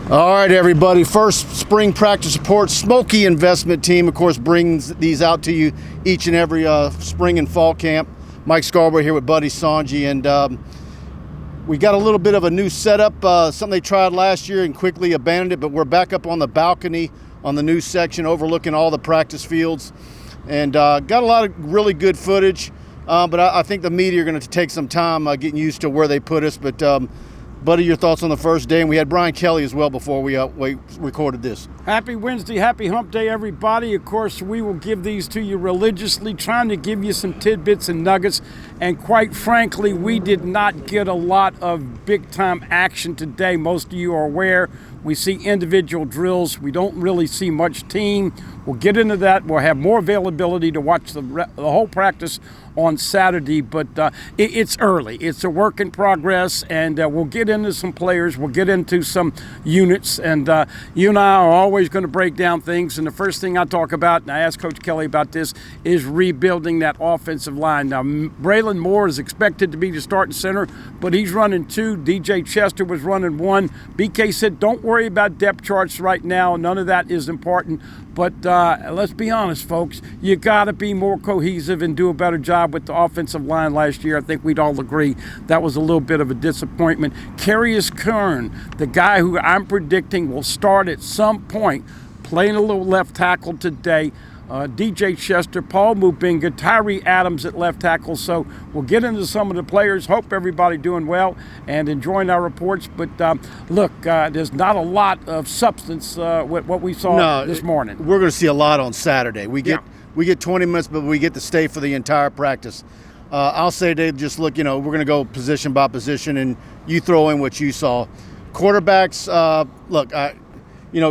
All right, everybody. First spring practice report. Smokey Investment Team, of course, brings these out to you each and every spring and fall camp. Mike Scarborough here with Buddy Sanji, and we got a little bit of a new setup, something they tried last year and quickly abandoned it, but we're back up on the balcony on the new section overlooking all the practice fields, and got a lot of really good footage, but I think the media are going to take some time getting used to where they put us. But Buddy, your thoughts on the first day? And we had Brian Kelly as well before we recorded this. Happy Wednesday, happy hump day, everybody. Of course, we will give these to you religiously, trying to give you some tidbits and nuggets. And quite frankly, we did not get a lot of big-time action today. Most of you are aware. We see individual drills. We don't really see much team. We'll get into that. We'll have more availability to watch the whole practice on Saturday, but it's early. It's a work in progress, and we'll get into some players. We'll get into some units, and you and I are always going to break down things. And the first thing I talk about, and I asked Coach Kelly about this, is rebuilding that offensive line. Now, Braylon Moore is expected to be the starting center, but he's running two. DJ Chester was running one. BK said, don't worry about depth charts right now. None of that is important. But let's be honest, folks, you got to be more cohesive and do a better job with the offensive line last year. I think we'd all agree that was a little bit of a disappointment. Carius Kern, the guy who I'm predicting will start at some point, playing a little left tackle today. DJ Chester, Paul Mubinga, Tyree Adams at left tackle. So we'll get into some of the players. Hope everybody doing well and enjoying our reports. But look, there's not a lot of substance with what we saw this morning. We're going to see a lot on Saturday. We get 20 minutes, but we get to stay for the entire practice. I'll say, Dave, just look, we're going to go position by position, and you throw in what you saw. Quarterbacks, look,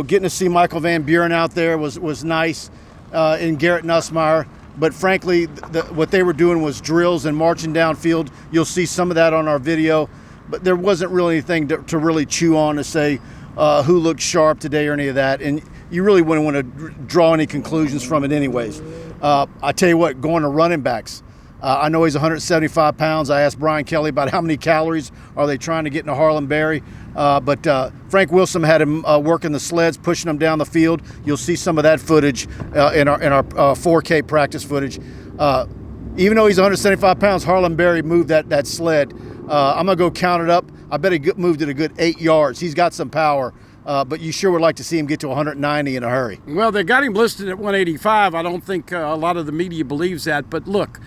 getting to see Michael Van Buren out there was nice. In Garrett Nussmeier, but frankly, what they were doing was drills and marching downfield. You'll see some of that on our video, but there wasn't really anything to really chew on to say who looked sharp today or any of that, and you really wouldn't want to draw any conclusions from it anyways. I tell you what, going to running backs, I know he's 175 pounds. I asked Brian Kelly about how many calories are they trying to get into Harlan Berry. But Frank Wilson had him working the sleds, pushing them down the field. You'll see some of that footage in our 4K practice footage. Even though he's 175 pounds, Harlan Berry moved that sled. I'm going to go count it up. I bet he moved it a good 8 yards. He's got some power. But you sure would like to see him get to 190 in a hurry. Well, they got him listed at 185. I don't think a lot of the media believes that. But look,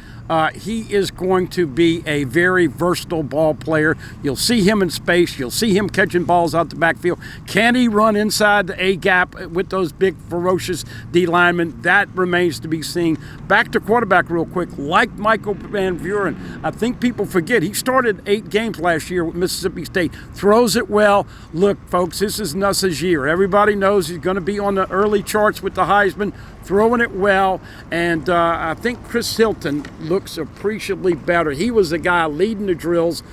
he is going to be a very versatile ball player. You'll see him in space. You'll see him catching balls out the backfield. Can he run inside the A-gap with those big, ferocious D linemen? That remains to be seen. Back to quarterback real quick. Like Michael Van Buren, I think people forget he started 8 games last year with Mississippi State. Throws it well. Look, folks, this is Nuss's year. Everybody knows he's going to be on the early charts with the Heisman, throwing it well, and I think Chris Hilton looks appreciably better. He was the guy leading the drills.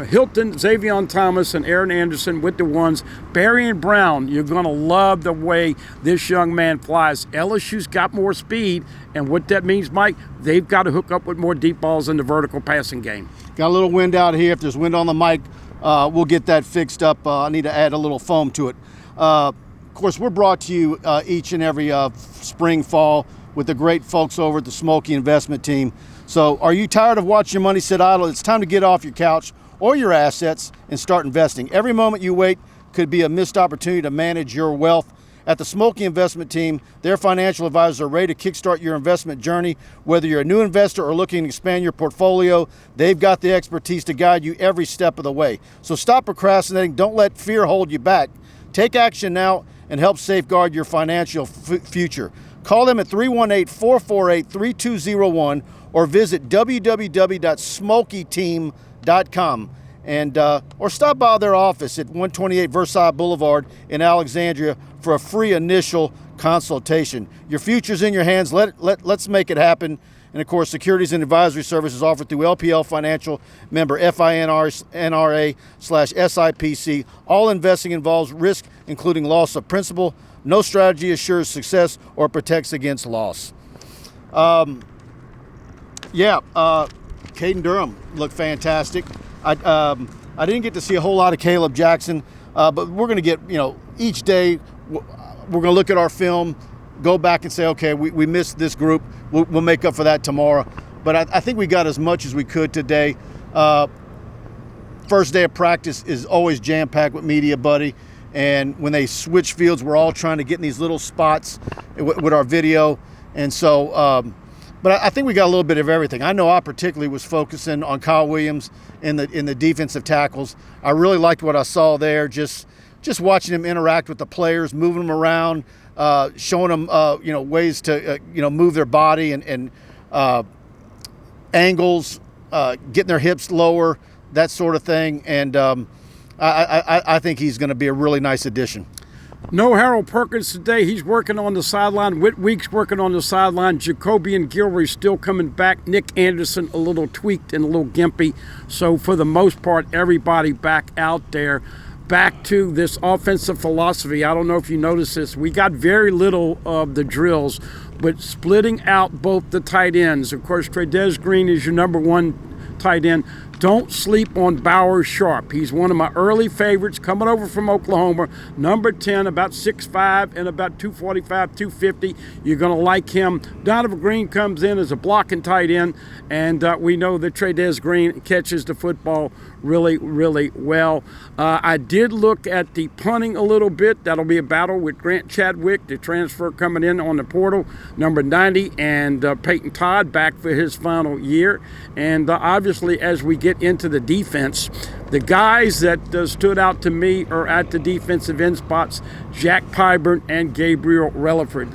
Hilton, Xavier Thomas, and Aaron Anderson with the ones. Barry and Brown, you're going to love the way this young man flies. LSU's got more speed, and what that means, Mike, they've got to hook up with more deep balls in the vertical passing game. Got a little wind out here. If there's wind on the mic, we'll get that fixed up. I need to add a little foam to it. Of course, we're brought to you each and every spring, fall with the great folks over at the Schmolke Investment Team. So are you tired of watching your money sit idle? It's time to get off your couch or your assets and start investing. Every moment you wait could be a missed opportunity to manage your wealth. At the Smokey Investment Team, their financial advisors are ready to kickstart your investment journey. Whether you're a new investor or looking to expand your portfolio, they've got the expertise to guide you every step of the way. So stop procrastinating. Don't let fear hold you back. Take action now and help safeguard your financial future. Call them at 318-448-3201 or visit www.smokeyteam.com and or stop by their office at 128 Versailles Boulevard in Alexandria for a free initial consultation. Your future's in your hands. Let's make it happen. And, of course, securities and advisory services offered through LPL Financial, member FINRA/SIPC. All investing involves risk, including loss of principal. No strategy assures success or protects against loss. Caden Durham looked fantastic. I didn't get to see a whole lot of Caleb Jackson. But we're going to get, each day we're going to look at our film, go back and say, okay, we missed this group. We'll make up for that tomorrow. But I think we got as much as we could today. First day of practice is always jam-packed with media, buddy. And when they switch fields, we're all trying to get in these little spots with our video. And so, but I think we got a little bit of everything. I know I particularly was focusing on Kyle Williams in the defensive tackles. I really liked what I saw there, just watching him interact with the players, moving them around, showing them, ways to, move their body and angles, getting their hips lower, that sort of thing. And I think he's going to be a really nice addition. No Harold Perkins today. He's working on the sideline. Whitweek's working on the sideline. Jacoby and Gilroy still coming back. Nick Anderson a little tweaked and a little gimpy. So for the most part, everybody back out there. Back to this offensive philosophy. I don't know if you noticed this. We got very little of the drills, but splitting out both the tight ends. Of course, Trey'Dez Green is your number one tight end. Don't sleep on Bauer Sharp. He's one of my early favorites coming over from Oklahoma. Number 10, about 6'5", and about 245, 250. You're going to like him. Donovan Green comes in as a blocking tight end, and we know that Trey'Dez Green catches the football really, really well. I did look at the punting a little bit. That'll be a battle with Grant Chadwick, the transfer coming in on the portal, number 90, and Peyton Todd back for his final year. And obviously, as we get into the defense, the guys that stood out to me are at the defensive end spots, Jack Pyburn and Gabriel Relaford.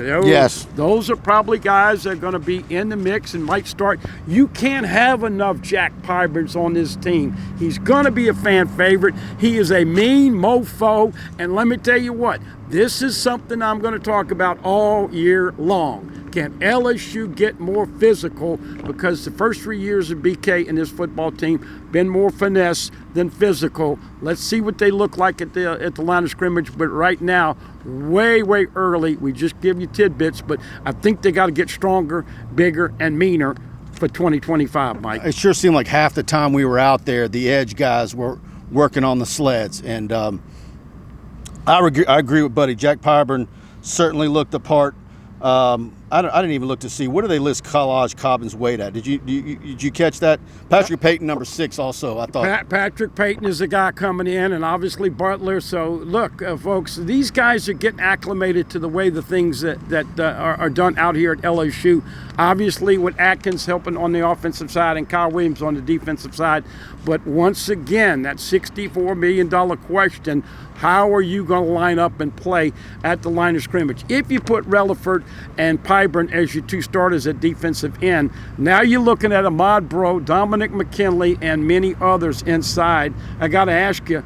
Those are probably guys that are going to be in the mix and might start. You can't have enough Jack Pyburns on this team. He's going to be a fan favorite. He is a mean mofo, and let me tell you what, this is something I'm going to talk about all year long. Can LSU get more physical? Because the first 3 years of BK and this football team been more finesse than physical. Let's see what they look like at the line of scrimmage. But right now, way early. We just give you tidbits, but I think they got to get stronger, bigger, and meaner for 2025, Mike. It sure seemed like half the time we were out there, the edge guys were working on the sleds. And I agree with Buddy. Jack Pyburn certainly looked the part. I didn't even look to see, what do they list Kalaj Cobbin's weight at? Did you catch that? Patrick Payton, number 6, also, I thought. Patrick Payton is the guy coming in, and obviously Butler. So, look, folks, these guys are getting acclimated to the way the things that are done out here at LSU. Obviously, with Atkins helping on the offensive side and Kyle Williams on the defensive side. But once again, that $64 million question, how are you going to line up and play at the line of scrimmage? If you put Relaford and Pyburn as your two starters at defensive end, now you're looking at Ahmad Bro, Dominic McKinley, and many others inside. I got to ask you,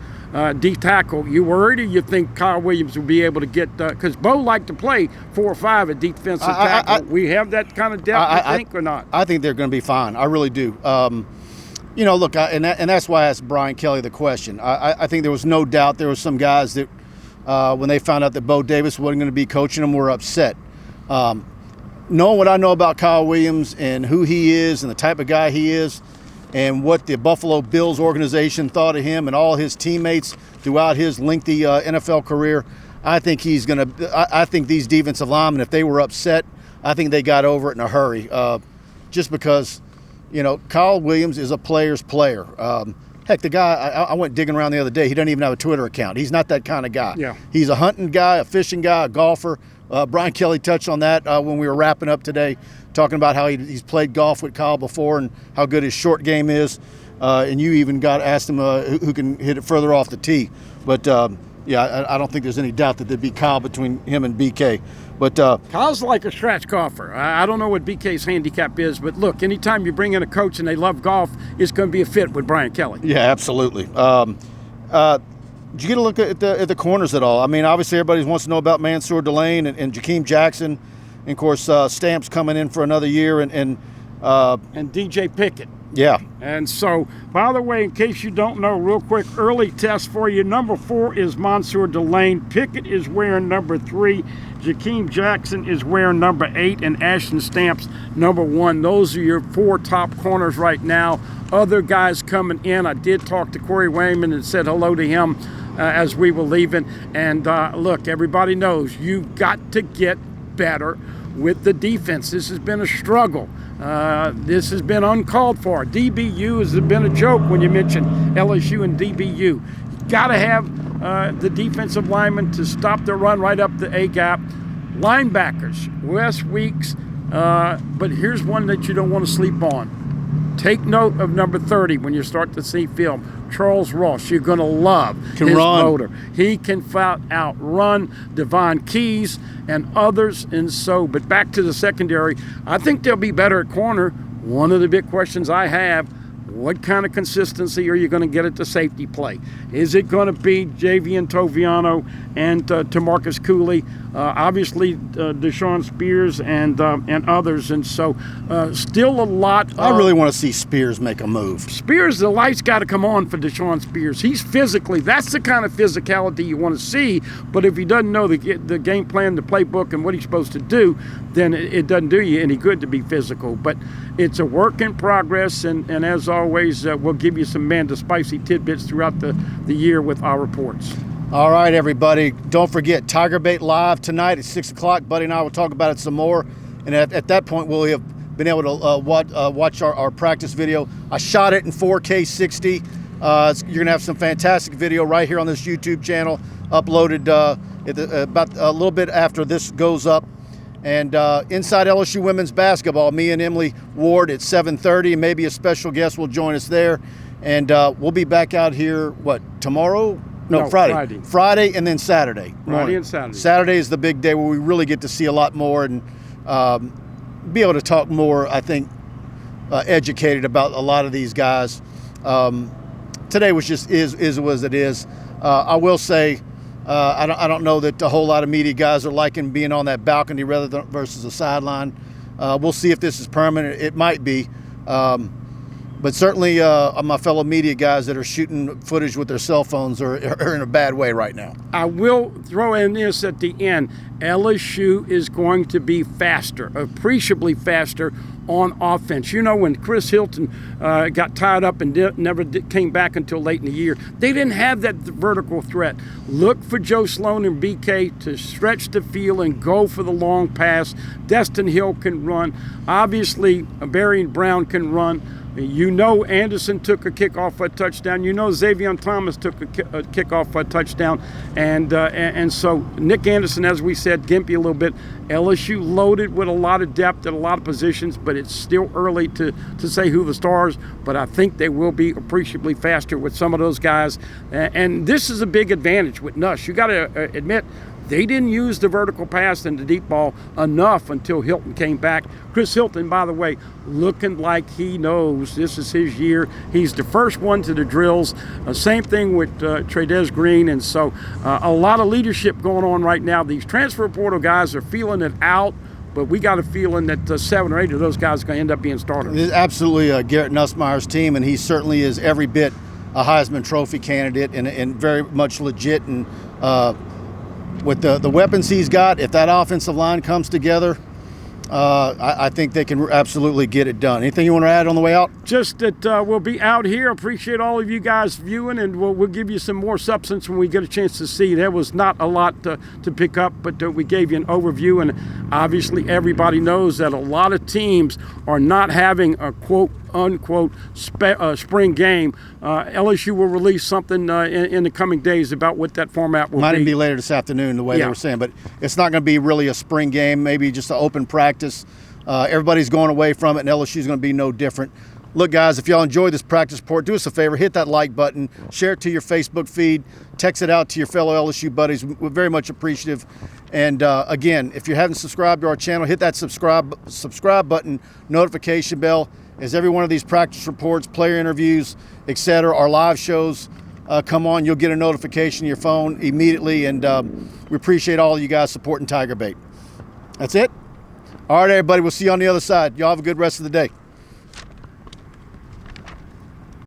D-tackle, you worried, or you think Kyle Williams will be able to get, because Bo liked to play 4 or 5 at defensive tackle. We have that kind of depth, you think, or not? I think they're going to be fine. I really do. Look, and that's why I asked Brian Kelly the question. I think there was no doubt there were some guys that, when they found out that Bo Davis wasn't going to be coaching them, were upset. Knowing what I know about Kyle Williams and who he is and the type of guy he is and what the Buffalo Bills organization thought of him and all his teammates throughout his lengthy NFL career, I think he's going to – I think these defensive linemen, if they were upset, I think they got over it in a hurry just because – Kyle Williams is a player's player. Heck, the guy, I went digging around the other day. He doesn't even have a Twitter account. He's not that kind of guy. Yeah. He's a hunting guy, a fishing guy, a golfer. Brian Kelly touched on that when we were wrapping up today, talking about how he's played golf with Kyle before and how good his short game is. And you even asked him who can hit it further off the tee. But, I don't think there's any doubt that there'd be Kyle between him and BK. But Kyle's like a scratch golfer. I don't know what BK's handicap is, but look, anytime you bring in a coach and they love golf, it's going to be a fit with Brian Kelly. Yeah, absolutely. Did you get a look at the corners at all? I mean, obviously everybody wants to know about Mansour Delane and Jakeem Jackson. And, of course, Stamps coming in for another year. And DJ Pickett. Yeah. And so, by the way, in case you don't know, real quick, early test for you. Number 4 is Mansour Delane. Pickett is wearing number 3. Jakeem Jackson is wearing number 8. And Ashton Stamps, number 1. Those are your 4 top corners right now. Other guys coming in. I did talk to Corey Wayman and said hello to him. as we were leaving. And look, everybody knows you've got to get better with the defense. This has been a struggle. This has been uncalled for. DBU has been a joke when you mention LSU and DBU. You got to have the defensive linemen to stop the run right up the A-gap. Linebackers, Wes Weeks, but here's one that you don't want to sleep on. Take note of number 30 when you start to see film. Charles Ross, you're going to love his motor. He can outrun Devon Keys and others. And so, but back to the secondary, I think they'll be better at corner. One of the big questions I have, what kind of consistency are you going to get at the safety play? Is it going to be Javian Toviano and Tamarcus Cooley? Obviously, Deshaun Spears and others. And so still a lot. I really want to see Spears make a move. Spears, the lights got to come on for Deshaun Spears. He's physically, that's the kind of physicality you want to see. But if he doesn't know the game plan, the playbook, and what he's supposed to do, then it doesn't do you any good to be physical. But it's a work in progress. And as always, we'll give you some spicy tidbits throughout the year with our reports. All right, everybody. Don't forget, TigerBait Live tonight at 6 o'clock. Buddy and I will talk about it some more. And at that point, we'll have been able to watch our practice video. I shot it in 4K 60. You're going to have some fantastic video right here on this YouTube channel, uploaded about a little bit after this goes up. And inside LSU women's basketball, me and Emily Ward at 7:30. Maybe a special guest will join us there. And we'll be back out here, tomorrow? No, Friday. Friday and then Saturday. Friday and Saturday. Saturday is the big day where we really get to see a lot more and be able to talk more, I think, educated about a lot of these guys. Today was just is what it is. I will say, I don't know that a whole lot of media guys are liking being on that balcony rather than versus a sideline. We'll see if this is permanent. It might be. But certainly my fellow media guys that are shooting footage with their cell phones are in a bad way right now. I will throw in this at the end. LSU is going to be faster, appreciably faster on offense. You know, when Chris Hilton got tied up and never came back until late in the year, they didn't have that vertical threat. Look for Joe Sloan and BK to stretch the field and go for the long pass. Destin Hill can run. Obviously, Barry Brown can run. You know Anderson took a kickoff for a touchdown. You know Xavier Thomas took a kickoff for a touchdown. And so Nick Anderson, as we said, gimpy a little bit. LSU loaded with a lot of depth at a lot of positions, but it's still early to say who the stars. But I think they will be appreciably faster with some of those guys. And this is a big advantage with Nuss. You got to admit, they didn't use the vertical pass and the deep ball enough until Hilton came back. Chris Hilton, by the way, looking like he knows this is his year. He's the first one to the drills. Same thing with Trey'Dez Green. And so a lot of leadership going on right now. These transfer portal guys are feeling it out, but we got a feeling that 7 or 8 of those guys are going to end up being starters. It's absolutely Garrett Nussmeier's team, and he certainly is every bit a Heisman Trophy candidate and very much legit. And with the weapons he's got, if that offensive line comes together, I think they can absolutely get it done. Anything you want to add on the way out? Just that we'll be out here. Appreciate all of you guys viewing, and we'll give you some more substance when we get a chance to see. There was not a lot to pick up, but we gave you an overview, and obviously everybody knows that a lot of teams are not having a quote-unquote spring game. LSU will release something in the coming days about what that format will be. Might even be later this afternoon, the way they were saying, but it's not going to be really a spring game, maybe just an open practice. Everybody's going away from it, and LSU is going to be no different. Look, guys, if y'all enjoyed this practice report, do us a favor, hit that like button, share it to your Facebook feed, text it out to your fellow LSU buddies. We're very much appreciative. And again, if you haven't subscribed to our channel, hit that subscribe button, notification bell, as every one of these practice reports, player interviews, etc., our live shows come on. You'll get a notification on your phone immediately, and we appreciate all of you guys supporting TigerBait. That's it. All right, everybody, we'll see you on the other side. Y'all have a good rest of the day.